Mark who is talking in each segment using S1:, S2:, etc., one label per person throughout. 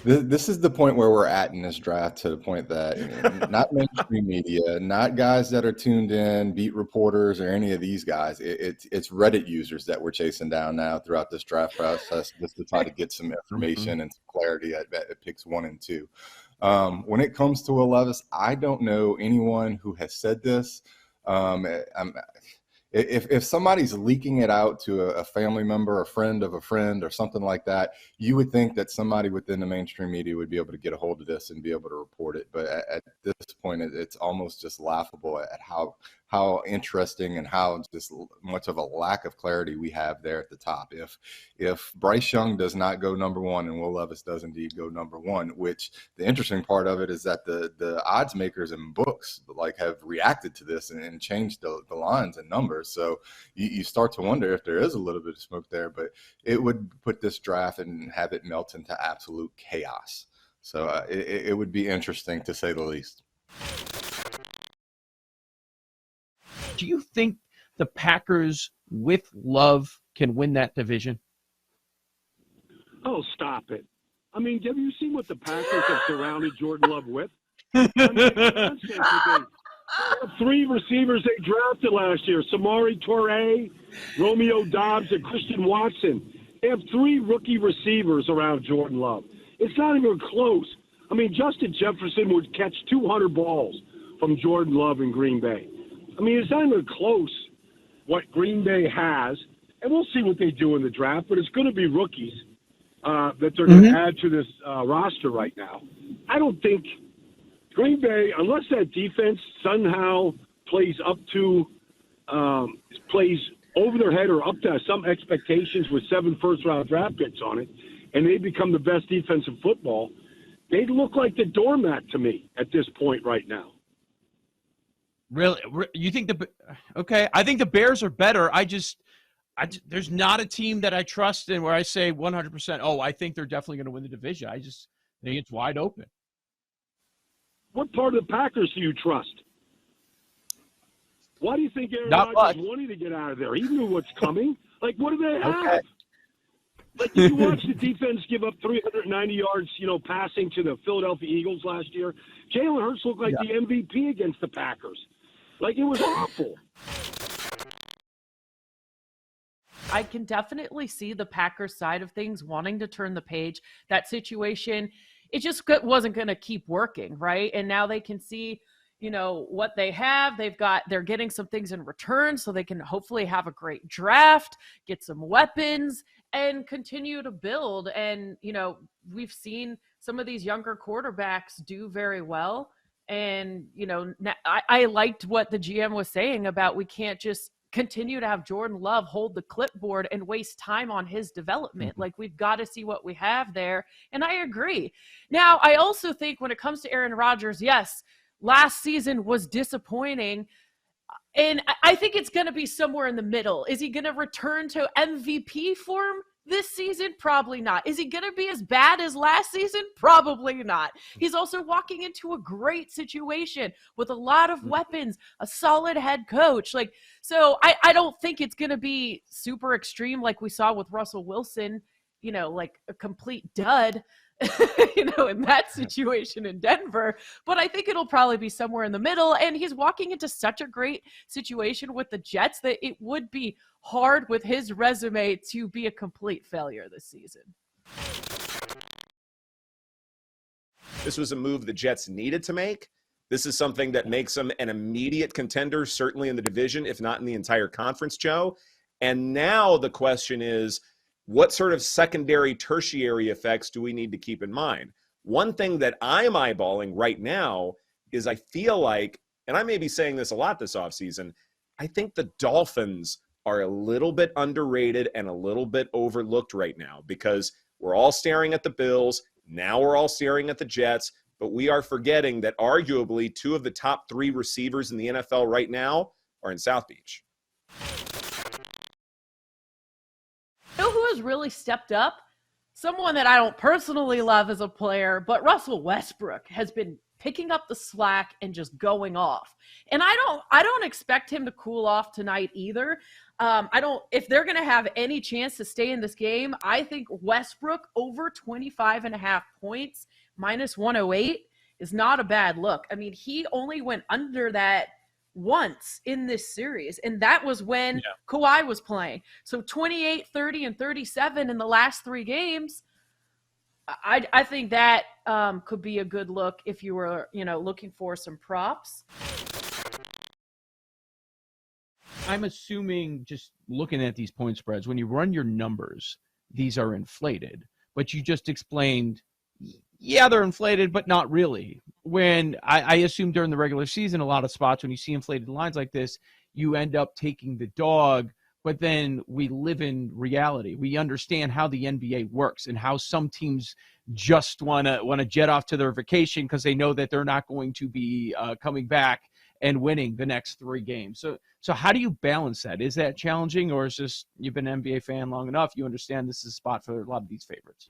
S1: This is the point where we're at in this draft, to the point that not mainstream media, not guys that are tuned in, beat reporters, or any of these guys. It's Reddit users that we're chasing down now throughout this draft process, just to try to get some information and some clarity at picks 1 and 2. When it comes to a Levis, I don't know anyone who has said this. If somebody's leaking it out to a family member, a friend of a friend, or something like that, you would think that somebody within the mainstream media would be able to get a hold of this and be able to report it. But at this point, it's almost just laughable at how interesting and how just much of a lack of clarity we have there at the top. If Bryce Young does not go number 1 and Will Levis does indeed go number 1, which the interesting part of it is that the odds makers and books have reacted to this and changed the lines and numbers. So you start to wonder if there is a little bit of smoke there, but it would put this draft and have it melt into absolute chaos. So it would be interesting, to say the least.
S2: Do you think the Packers with Love can win that division?
S3: Oh, stop it. I mean, have you seen what the Packers have surrounded Jordan Love with? I mean, they have 3 receivers they drafted last year: Samori Toure, Romeo Doubs, and Christian Watson. They have 3 rookie receivers around Jordan Love. It's not even close. I mean, Justin Jefferson would catch 200 balls from Jordan Love in Green Bay. I mean, it's not even close what Green Bay has, and we'll see what they do in the draft, but it's going to be rookies that they're going to add to this roster right now. I don't think Green Bay, unless that defense somehow plays over their head or up to some expectations with 7 first-round draft picks on it, and they become the best defense in football, they look like the doormat to me at this point right now.
S2: Really? You think okay? I think the Bears are better. There's not a team that I trust in where I say 100%, oh, I think they're definitely going to win the division. I just think it's wide open.
S3: What part of the Packers do you trust? Why do you think Aaron Rodgers wanted to get out of there? He knew what's coming. What do they have?
S2: Okay.
S3: Did you watch the defense give up 390 yards, passing to the Philadelphia Eagles last year? Jalen Hurts looked like the MVP against the Packers. It was awful.
S4: I can definitely see the Packers side of things wanting to turn the page. That situation, it just wasn't going to keep working, right? And now they can see, what they have. They're getting some things in return, so they can hopefully have a great draft, get some weapons, and continue to build. And, we've seen some of these younger quarterbacks do very well. And, I liked what the GM was saying about we can't just continue to have Jordan Love hold the clipboard and waste time on his development. We've got to see what we have there. And I agree. Now, I also think when it comes to Aaron Rodgers, yes, last season was disappointing. And I think it's going to be somewhere in the middle. Is he going to return to MVP form this season? Probably not. Is he going to be as bad as last season? Probably not. He's also walking into a great situation with a lot of weapons, a solid head coach. So I don't think it's going to be super extreme like we saw with Russell Wilson, a complete dud. In that situation in Denver, but I think it'll probably be somewhere in the middle. And he's walking into such a great situation with the Jets that it would be hard with his resume to be a complete failure this season.
S5: This was a move the Jets needed to make. This is something that makes them an immediate contender, certainly in the division, if not in the entire conference, Joe. And now the question is, what sort of secondary, tertiary effects do we need to keep in mind? One thing that I'm eyeballing right now is I feel like, and I may be saying this a lot this offseason, I think the Dolphins are a little bit underrated and a little bit overlooked right now because we're all staring at the Bills. Now we're all staring at the Jets, but we are forgetting that arguably 2 of the top 3 receivers in the NFL right now are in South Beach.
S4: Who has really stepped up? Someone that I don't personally love as a player, but Russell Westbrook has been picking up the slack and just going off. And I don't expect him to cool off tonight either. if they're going to have any chance to stay in this game, I think Westbrook over 25.5 points, -108 is not a bad look. I mean, he only went under that once in this series, and that was when Kawhi was playing. So 28, 30, and 37 in the last 3 games. I think that could be a good look if you were, looking for some props.
S2: I'm assuming, just looking at these point spreads, when you run your numbers, these are inflated. But you just explained, yeah, they're inflated, but not really. When I assume during the regular season, a lot of spots, when you see inflated lines like this, you end up taking the dog. But then we live in reality. We understand how the NBA works and how some teams just want to jet off to their vacation because they know that they're not going to be coming back and winning the next 3 games. So how do you balance that? Is that challenging, or is just you've been an NBA fan long enough, you understand this is a spot for a lot of these favorites?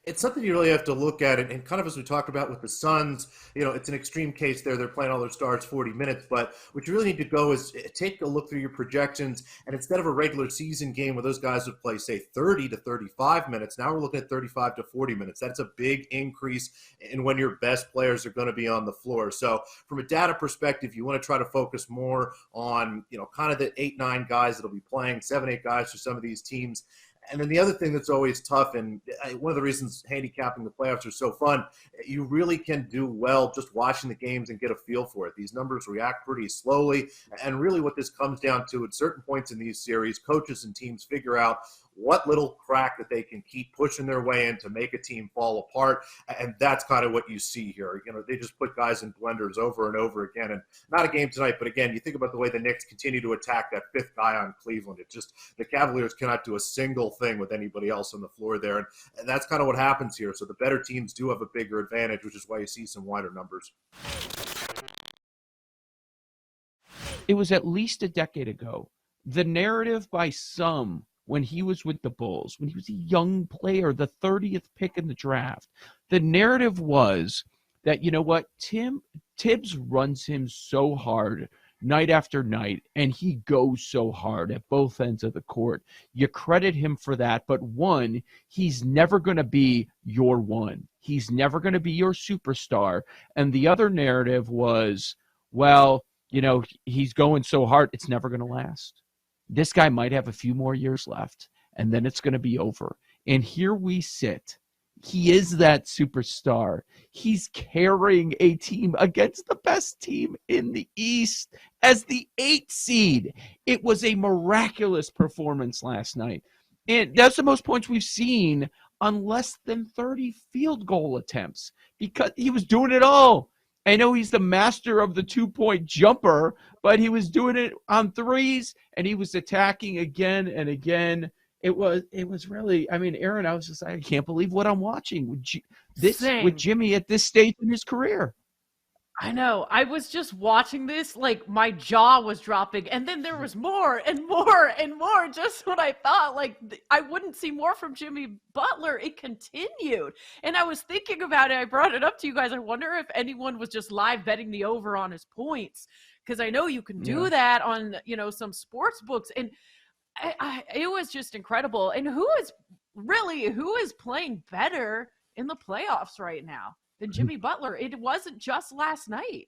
S6: It's something you really have to look at, and kind of as we talked about with the Suns, it's an extreme case there. They're playing all their stars 40 minutes, but what you really need to go is take a look through your projections, and instead of a regular season game where those guys would play, say, 30 to 35 minutes, now we're looking at 35 to 40 minutes. That's a big increase in when your best players are going to be on the floor. So from a data perspective, you want to try to focus more on, kind of the 8-9 guys that'll be playing, 7-8 guys for some of these teams. And then the other thing that's always tough, and one of the reasons handicapping the playoffs are so fun, you really can do well just watching the games and get a feel for it. These numbers react pretty slowly. And really what this comes down to at certain points in these series, coaches and teams figure out what little crack that they can keep pushing their way in to make a team fall apart. And that's kind of what you see here. They just put guys in blenders over and over again. And not a game tonight, but again, you think about the way the Knicks continue to attack that 5th guy on Cleveland. It's just the Cavaliers cannot do a single thing with anybody else on the floor there. And that's kind of what happens here. So the better teams do have a bigger advantage, which is why you see some wider numbers.
S2: It was at least a decade ago. The narrative by some, when he was with the Bulls, when he was a young player, the 30th pick in the draft, the narrative was that, Tibbs runs him so hard night after night, and he goes so hard at both ends of the court. You credit him for that, but one, he's never going to be your one. He's never going to be your superstar. And the other narrative was, well, he's going so hard, it's never going to last. This guy might have a few more years left, and then it's going to be over. And here we sit. He is that superstar. He's carrying a team against the best team in the East as the 8th seed. It was a miraculous performance last night. And that's the most points we've seen on less than 30 field goal attempts because he was doing it all. I know he's the master of the 2-point jumper, but he was doing it on threes, and he was attacking again and again. It was really, Aaron, I was just like, I can't believe what I'm watching with Jimmy at this stage in his career.
S4: I know. I was just watching this, like my jaw was dropping, and then there was more and more and more. Just when I thought, I wouldn't see more from Jimmy Butler, it continued. And I was thinking about it. I brought it up to you guys. I wonder if anyone was just live betting the over on his points, because I know you can do that on some sports books, and it was just incredible. And who is playing better in the playoffs right now than Jimmy Butler? It wasn't just last night.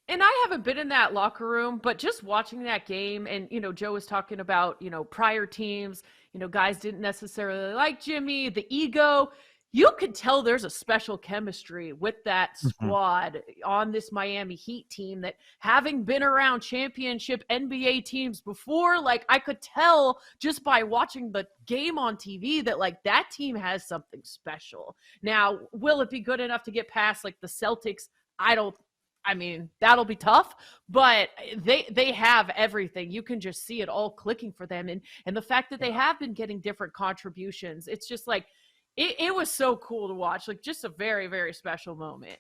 S4: And I haven't been in that locker room, but just watching that game, and, Joe was talking about, prior teams, guys didn't necessarily like Jimmy, the ego. You could tell there's a special chemistry with that squad on this Miami Heat team that, having been around championship NBA teams before, I could tell just by watching the game on TV that that team has something special. Now, will it be good enough to get past the Celtics? That'll be tough, but they have everything. You can just see it all clicking for them. And the fact that they have been getting different contributions, it's just it was so cool to watch, just a very, very special moment.